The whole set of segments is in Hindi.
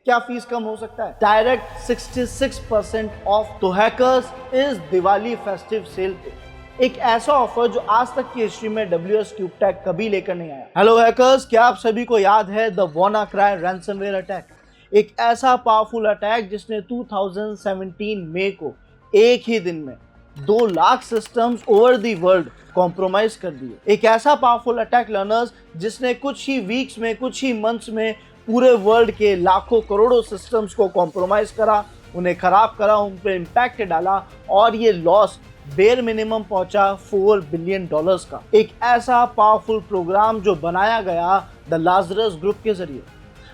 क्या फीस कम हो सकता है? Direct 66% of. तो हैकर्स इस दिवाली फेस्टिव सेल पे एक ऐसा ऑफर जो आज तक की हिस्ट्री में WS CubeTech कभी लेकर नहीं आया। हेलो हैकर्स, क्या आप सभी को याद है द WannaCry रैंसमवेयर अटैक? एक ऐसा पावरफुल अटैक जिसने 2017 मई को एक ही दिन में 2 lakh systems over the world compromise कर दिए। एक ऐसा पावरफुल अटैक लर्नर्स जिसने कुछ ही वीक्स में, कुछ ही मंथ्स में पूरे वर्ल्ड के लाखों करोड़ों सिस्टम्स को कॉम्प्रोमाइज करा, उन्हें खराब करा, उन पर इम्पैक्ट डाला और ये लॉस बेयर मिनिमम पहुंचा $4 बिलियन का। एक ऐसा पावरफुल प्रोग्राम जो बनाया गया द लाजरस ग्रुप के जरिए।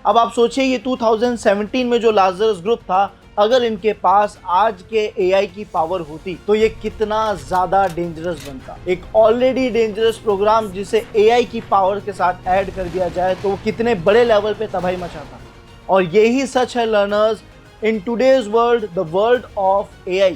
अब आप सोचिए ये 2017 में जो लाजरस ग्रुप था, अगर इनके पास आज के AI की पावर होती तो ये कितना ज्यादा डेंजरस बनता। एक ऑलरेडी डेंजरस प्रोग्राम जिसे AI की पावर के साथ ऐड कर दिया जाए तो वो कितने बड़े लेवल पे तबाही मचाता। और यही सच है learners, in today's world, the world of AI।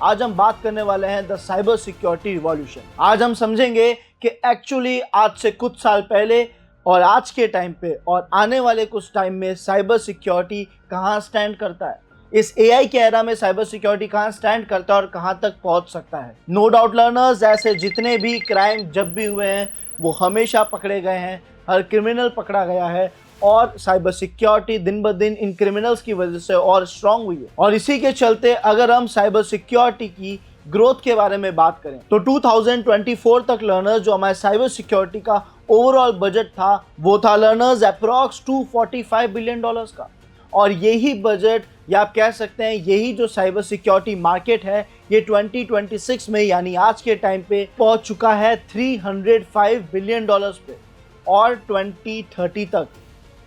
आज हम बात करने वाले हैं द साइबर सिक्योरिटी रिवॉल्यूशन। आज हम समझेंगे कि एक्चुअली आज से कुछ साल पहले और आज के टाइम पे और आने वाले कुछ टाइम में साइबर सिक्योरिटी कहाँ स्टैंड करता है। इस AI के एरा में साइबर सिक्योरिटी कहाँ स्टैंड करता है और कहाँ तक पहुँच सकता है। नो डाउट लर्नर्स, ऐसे जितने भी क्राइम जब भी हुए हैं वो हमेशा पकड़े गए हैं, हर क्रिमिनल पकड़ा गया है और साइबर सिक्योरिटी दिन ब दिन इन क्रिमिनल्स की वजह से और स्ट्रांग हुई है। और इसी के चलते अगर हम साइबर सिक्योरिटी की ग्रोथ के बारे में बात करें तो 2024 तक लर्नर्स जो हमारे साइबर सिक्योरिटी का ओवरऑल बजट था वो था लर्नर्स अप्रॉक्स $245 बिलियन का। और यही बजट या आप कह सकते हैं यही जो साइबर सिक्योरिटी मार्केट है ये 2026 में यानी आज के टाइम पे पहुंच चुका है $305 बिलियन पे। और 2030 तक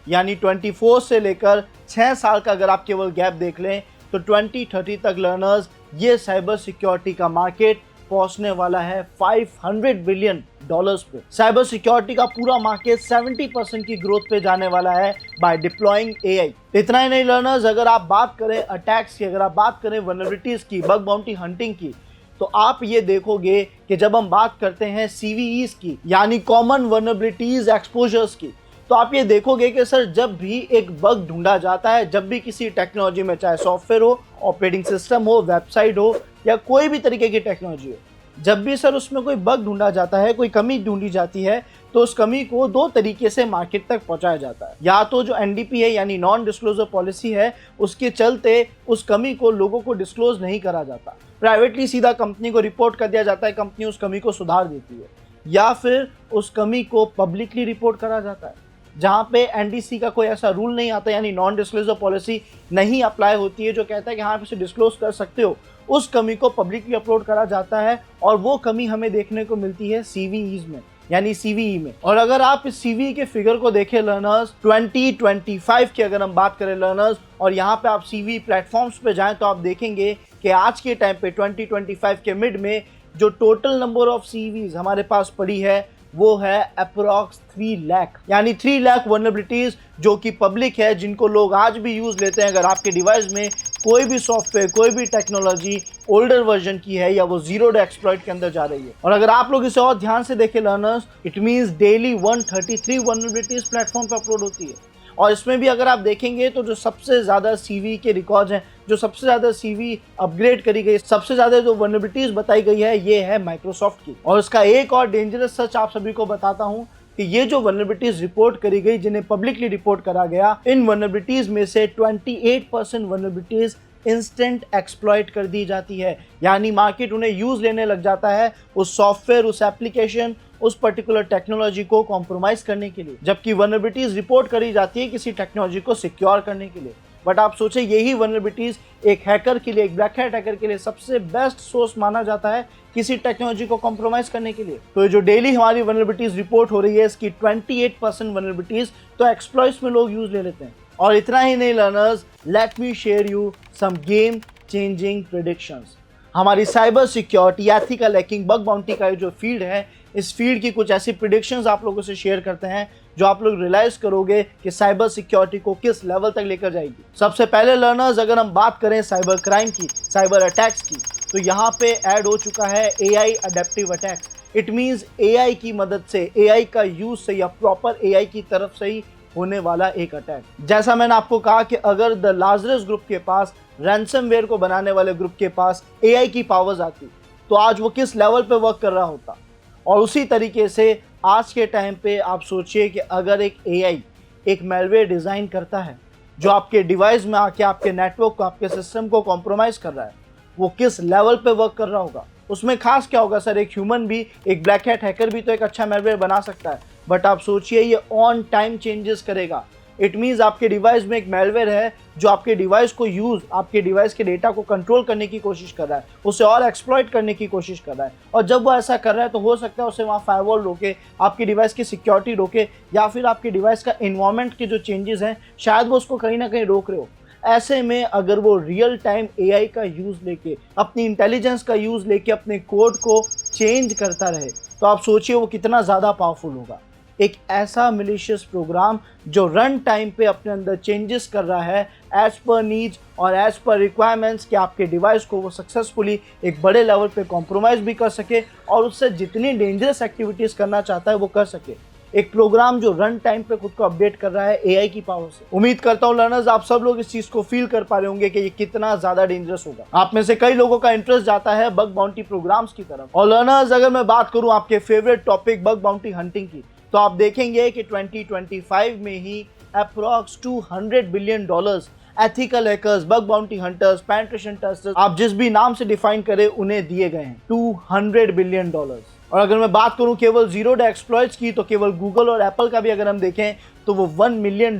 यानी 24 से लेकर 6 साल का अगर आप केवल गैप देख लें तो 2030 तक लर्नर्स ये साइबर सिक्योरिटी का मार्केट पहुंचने वाला है $500 बिलियन पे। साइबर सिक्योरिटी का पूरा मार्केट 70% की ग्रोथ पे जाने वाला है बाय डिप्लॉइंग AI। इतना ही नहीं लर्नर्स, अगर आप बात करें अटैक्स की, अगर आप बात करें वल्नरेबिलिटीज की, बग बाउंटी हंटिंग की, तो आप ये देखोगे कि जब हम बात करते हैं CVEs की यानी कॉमन वल्नरेबिलिटीज एक्सपोजर्स की, तो आप ये देखोगे कि सर जब भी एक बग ढूंढा जाता है, जब भी किसी टेक्नोलॉजी में, चाहे सॉफ्टवेयर हो, ऑपरेटिंग सिस्टम हो, वेबसाइट हो या कोई भी तरीके की टेक्नोलॉजी हो, जब भी सर उसमें कोई बग ढूंढा जाता है, कोई कमी ढूंढी जाती है, तो उस कमी को 2 तरीके से मार्केट तक पहुंचाया जाता है। या तो जो NDP है यानी नॉन डिस्क्लोजर पॉलिसी है, उसके चलते उस कमी को लोगों को डिस्क्लोज नहीं करा जाता, प्राइवेटली सीधा कंपनी को रिपोर्ट कर दिया जाता है, कंपनी उस कमी को सुधार देती है। या फिर उस कमी को पब्लिकली रिपोर्ट करा जाता है जहाँ पे NDC का कोई ऐसा रूल नहीं आता यानी नॉन डिस्क्लोजर पॉलिसी नहीं अप्लाई होती है जो कहता है कि हाँ आप इसे डिस्क्लोज कर सकते हो। उस कमी को पब्लिकली अपलोड करा जाता है और वो कमी हमें देखने को मिलती है CVEs में यानी CVE में। और अगर आप इस CVE के फिगर को देखें लर्नर्स 2025 की अगर हम बात करें लर्नर्स और यहाँ पे आप CVE प्लेटफॉर्म्स पे जाएं तो आप देखेंगे कि आज के टाइम पे 2025 के मिड में जो टोटल नंबर ऑफ CVEs हमारे पास पड़ी है वो है अप्रॉक्स 3 लाख यानी 3 लाख वल्नरेबिलिटीज जो कि पब्लिक है, जिनको लोग आज भी यूज लेते हैं। अगर आपके डिवाइस में कोई भी सॉफ्टवेयर, कोई भी टेक्नोलॉजी ओल्डर वर्जन की है या वो जीरो डे एक्सप्लॉइट के अंदर जा रही है। और अगर आप लोग इसे और ध्यान से देखें learners, it means daily 133 vulnerabilities platform पर अपलोड होती है। और इसमें भी अगर आप देखेंगे तो जो सबसे ज़्यादा CVE के रिकॉर्ड्स हैं, जो सबसे ज़्यादा CVE अपग्रेड करी गई, सबसे ज़्यादा जो वल्नरेबिलिटीज बताई गई है ये है माइक्रोसॉफ्ट की। और इसका एक और डेंजरस सच आप सभी को बताता हूँ कि ये जो वल्नरेबिलिटीज रिपोर्ट करी गई, जिन्हें पब्लिकली रिपोर्ट करा गया, इन वल्नरेबिलिटीज में से 28% वल्नरेबिलिटीज इंस्टेंट एक्सप्लॉइट कर दी जाती है यानी मार्केट उन्हें यूज लेने लग जाता है उस सॉफ्टवेयर, उस एप्लीकेशन, उस पर्टिकुलर टेक्नोलॉजी को कॉम्प्रोमाइज करने के लिए, जबकि वल्नरेबिलिटीज रिपोर्ट करी जाती है किसी टेक्नोलॉजी को सिक्योर करने के लिए। बट आप सोचें यही वल्नरेबिलिटीज एक हैकर के लिए, एक ब्लैक हैट हैकर के लिए सबसे बेस्ट सोर्स माना जाता है किसी टेक्नोलॉजी को कॉम्प्रोमाइज करने के लिए। तो जो डेली हमारी वल्नरेबिलिटीज रिपोर्ट हो रही है इसकी 28% वल्नरेबिलिटीज तो एक्सप्लॉइट्स में लोग यूज ले लेते हैं। और इतना ही नहीं learners, let me share you some game changing predictions. हमारी cyber security, ethical hacking, bug bounty का जो फील्ड है, इस फील्ड की कुछ ऐसी प्रेडिक्शंस आप लोगों से शेयर करते हैं जो आप लोग रियलाइज करोगे कि साइबर सिक्योरिटी को किस लेवल तक लेकर जाएगी। सबसे पहले लर्नर्स, अगर हम बात करें साइबर क्राइम की, साइबर अटैक्स की, तो यहाँ पे ऐड हो चुका है AI adaptive attacks. It means AI की मदद से, AI का यूज से या प्रॉपर AI की तरफ से ही होने वाला एक अटैक। जैसा मैंने आपको कहा कि अगर द लाजरस ग्रुप के पास, रैंसमवेयर को बनाने वाले ग्रुप के पास एआई की पावर्स आती तो आज वो किस लेवल पे वर्क कर रहा होता। और उसी तरीके से आज के टाइम पे आप सोचिए कि अगर एक एआई एक मैलवेयर डिज़ाइन करता है जो आपके डिवाइस में आके आपके नेटवर्क को, आपके सिस्टम को कॉम्प्रोमाइज़ कर रहा है, वो किस लेवल पे वर्क कर रहा होगा। उसमें खास क्या होगा सर, एक ह्यूमन भी, एक ब्लैक हैट हैकर भी तो एक अच्छा मैलवेयर बना सकता है, बट आप सोचिए ये ऑन टाइम चेंजेस करेगा। इट मीन्स आपके डिवाइस में एक मैलवेयर है जो आपके डिवाइस को आपके डिवाइस के डेटा को कंट्रोल करने की कोशिश कर रहा है, उसे और एक्सप्लॉइट करने की कोशिश कर रहा है। और जब वो ऐसा कर रहा है तो हो सकता है उसे वहाँ फायरवॉल रोके, आपकी डिवाइस की सिक्योरिटी रोके, या फिर आपके डिवाइस का इन्वायरमेंट के जो चेंजेस हैं शायद वो उसको कहीं ना कहीं रोक रहे हो। ऐसे में अगर वो रियल टाइम एआई का यूज़ लेके, अपनी इंटेलिजेंस का यूज़ लेके अपने कोड को चेंज करता रहे तो आप सोचिए वो कितना ज़्यादा पावरफुल होगा। एक ऐसा मिलिशियस प्रोग्राम जो रन टाइम पे अपने अंदर चेंजेस कर रहा है एज पर नीड्स और एज पर रिक्वायरमेंट्स, कि आपके डिवाइस को वो सक्सेसफुली एक बड़े लेवल पे कॉम्प्रोमाइज़ भी कर सके और उससे जितनी डेंजरस एक्टिविटीज़ करना चाहता है वो कर सके। एक प्रोग्राम जो रन टाइम पे खुद को अपडेट कर रहा है एआई की पावर से। उम्मीद करता हूँ लर्नर्स आप सब लोग इस चीज को फील कर पा रहे होंगे कि ये कितना ज्यादा डेंजरस होगा। आप में से कई लोगों का इंटरेस्ट जाता है बग बाउंटी प्रोग्राम्स की तरफ। और लर्नर्स अगर मैं बात करूँ आपके favourite topic bug bounty hunting की, तो आप देखेंगे कि 2025 में ही approx $200 billion ethical hackers, bug bounty hunters, penetration testers, आप जिस भी नाम से डिफाइन करें उन्हें दिए गए हैं $200 बिलियन। और अगर मैं बात करूं केवल जीरो डे एक्सप्लॉइट्स की, तो केवल गूगल और एप्पल का भी अगर हम देखें तो वो $1 मिलियन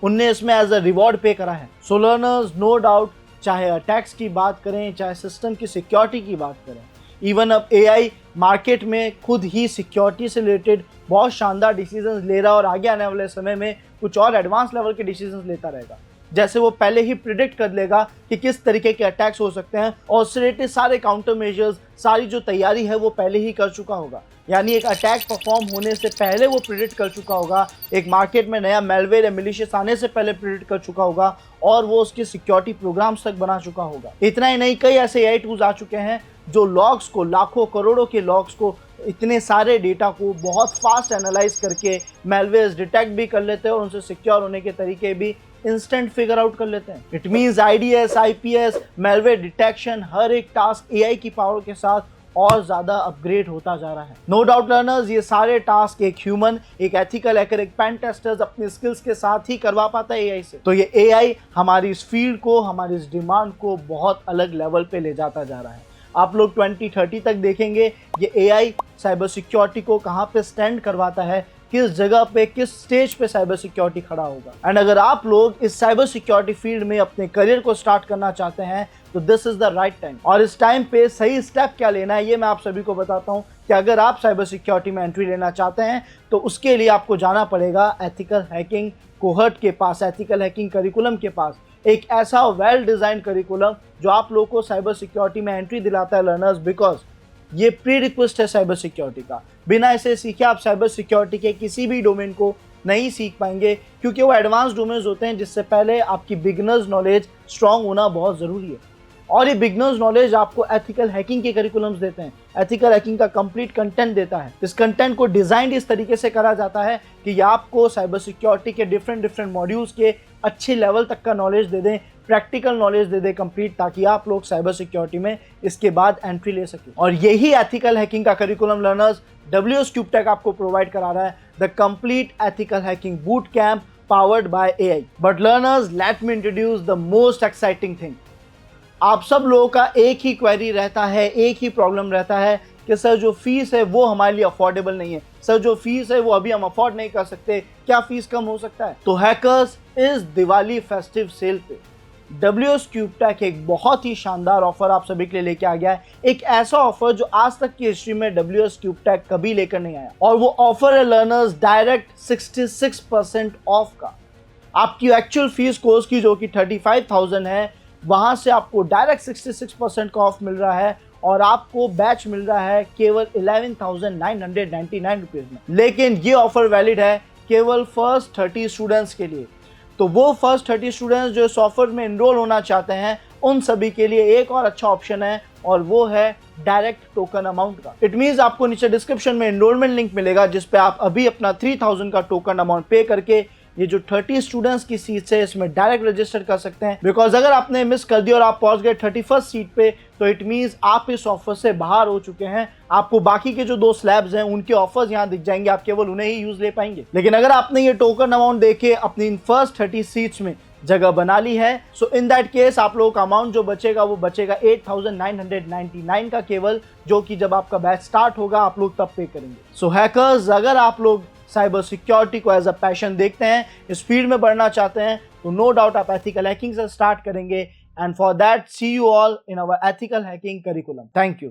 उनने इसमें एज अ रिवॉर्ड पे करा है। सो लर्नर्स नो डाउट, चाहे अटैक्स की बात करें, चाहे सिस्टम की सिक्योरिटी की बात करें, इवन अब एआई मार्केट में खुद ही सिक्योरिटी से रिलेटेड बहुत शानदार डिसीजंस ले रहा है और आगे आने वाले समय में कुछ और एडवांस लेवल के डिसीजंस लेता रहेगा। जैसे वो पहले ही प्रिडिक्ट कर लेगा कि किस तरीके के अटैक्स हो सकते हैं और उससे रिलेटेड सारे काउंटर मेजर्स, सारी जो तैयारी है वो पहले ही कर चुका होगा। यानी एक अटैक परफॉर्म होने से पहले वो प्रिडिक्ट कर चुका होगा, एक मार्केट में नया मेलवेयर या मिलिशियस आने से पहले प्रिडिक्ट कर चुका होगा और वो उसके सिक्योरिटी प्रोग्राम्स तक बना चुका होगा। इतना ही नहीं, कई ऐसे एआई टूल्स आ चुके हैं जो लॉग्स को, लाखों करोड़ों के लॉग्स को, इतने सारे डेटा को बहुत फास्ट एनालाइज करके मेलवेयर्स डिटेक्ट भी कर लेते हैं और उनसे सिक्योर होने के तरीके भी इंस्टेंट फिगर आउट कर लेते हैं। It means IDS, IPS, malware detection, हर एक टास्क एआई की पावर के साथ और ज्यादा अपग्रेड होता जा रहा है। नो डाउट लर्नर्स, ये सारे टास्क एक ह्यूमन, एक एथिकल हैकर, एक पेन टेस्टर्स अपने स्किल्स के साथ ही करवा पाता है एआई से। तो ये एआई हमारी इस फील्ड को, हमारी इस डिमांड को बहुत अलग लेवल पे ले जाता जा रहा है। आप लोग 2030 तक देखेंगे ये एआई साइबर सिक्योरिटी को कहाँ पे स्टैंड करवाता है, किस जगह पे, किस स्टेज पे साइबर सिक्योरिटी खड़ा होगा। एंड अगर आप लोग इस साइबर सिक्योरिटी फील्ड में अपने करियर को स्टार्ट करना चाहते हैं तो this is the right time. और इस टाइम पे सही स्टेप क्या लेना है ये मैं आप सभी को बताता हूँ कि अगर आप साइबर सिक्योरिटी में एंट्री लेना चाहते हैं तो उसके लिए आपको जाना पड़ेगा एथिकल हैकिंग कोहर्ट के पास, एथिकल हैकिंग करिकुलम के पास। एक ऐसा वेल डिजाइन करिकुलम जो आप लोगों को साइबर सिक्योरिटी में एंट्री दिलाता है लर्नर्स, बिकॉज ये प्री रिक्वेस्ट है साइबर सिक्योरिटी का। बिना इसे सीखे आप साइबर सिक्योरिटी के किसी भी डोमेन को नहीं सीख पाएंगे, क्योंकि वो एडवांस डोमेन्स होते हैं जिससे पहले आपकी बिगनर्स नॉलेज स्ट्रांग होना बहुत ज़रूरी है। और ये बिगनर्स नॉलेज आपको एथिकल हैकिंग के करिकुलम्स देते हैं, एथिकल हैकिंग का कंप्लीट कंटेंट देता है। इस कंटेंट को डिजाइन इस तरीके से करा जाता है कि ये आपको साइबर सिक्योरिटी के डिफरेंट मॉड्यूल्स के अच्छे लेवल तक का नॉलेज दे दें, practical knowledge they they complete, ताकि आप लोग साइबर सिक्योरिटी में इसके बाद एंट्री ले सकें। और यही एथिकल हैकिंग का करिकुलम लर्नर्स WS CubeTech आपको प्रोवाइड करा रहा है, the complete ethical hacking boot camp powered by AI. But learners, let me introduce the most exciting thing. आप सब लोगों का एक ही क्वेरी रहता है, एक ही प्रॉब्लम रहता है कि सर जो फीस है वो हमारे लिए अफोर्डेबल नहीं है, सर जो फीस है वो अभी हम अफोर्ड नहीं कर सकते, क्या फीस कम हो सकता है? तो हैकर्स इस दिवाली फेस्टिव सेल पे WS CubeTech एक बहुत ही शानदार ऑफर आप सभी के लिए लेके आ गया है। एक ऐसा ऑफर जो आज तक की हिस्ट्री में WS CubeTech कभी लेकर नहीं आया, और वो ऑफर है लर्नर्स डायरेक्ट 66% ऑफ का। आपकी एक्चुअल फीस कोर्स की जो कि 35,000 है, वहां से आपको डायरेक्ट 66% का ऑफ मिल रहा है और आपको बैच मिल रहा है केवल 11,999 रुपीज में। लेकिन ये ऑफर वैलिड है केवल फर्स्ट 30 स्टूडेंट्स के लिए। तो वो फर्स्ट 30 स्टूडेंट्स जो इस ऑफर में एनरोल होना चाहते हैं उन सभी के लिए एक और अच्छा ऑप्शन है, और वो है डायरेक्ट टोकन अमाउंट का। इट मींस आपको नीचे डिस्क्रिप्शन में एनरोलमेंट लिंक मिलेगा जिस पे आप अभी अपना 3,000 का टोकन अमाउंट पे करके ये जो 30 स्टूडेंट्स की सीट्स है इसमें डायरेक्ट रजिस्टर कर सकते हैं, बिकॉज अगर आपने मिस कर दिया और आप पहुंच गए 31st सीट पे तो इट मींस आप इस ऑफर से बाहर हो चुके हैं। आपको बाकी के जो 2 स्लैब्स हैं उनके ऑफर्स यहाँ दिख जाएंगे, आप केवल उन्हें ही यूज ले पाएंगे। लेकिन अगर आपने ये टोकन अमाउंट देके अपनी इन फर्स्ट 30 सीट्स में जगह बना ली है, सो इन दैट केस आप लोगों का अमाउंट जो बचेगा वो बचेगा 8,999 का केवल, जो कि जब आपका बैच स्टार्ट होगा आप लोग तब पे करेंगे। सो हैकर्स, अगर आप लोग साइबर सिक्योरिटी को एज अ पैशन देखते हैं, स्पीड में बढ़ना चाहते हैं, तो नो डाउट आप एथिकल हैकिंग से स्टार्ट करेंगे। And for that see you all in our ethical hacking curriculum. Thank you.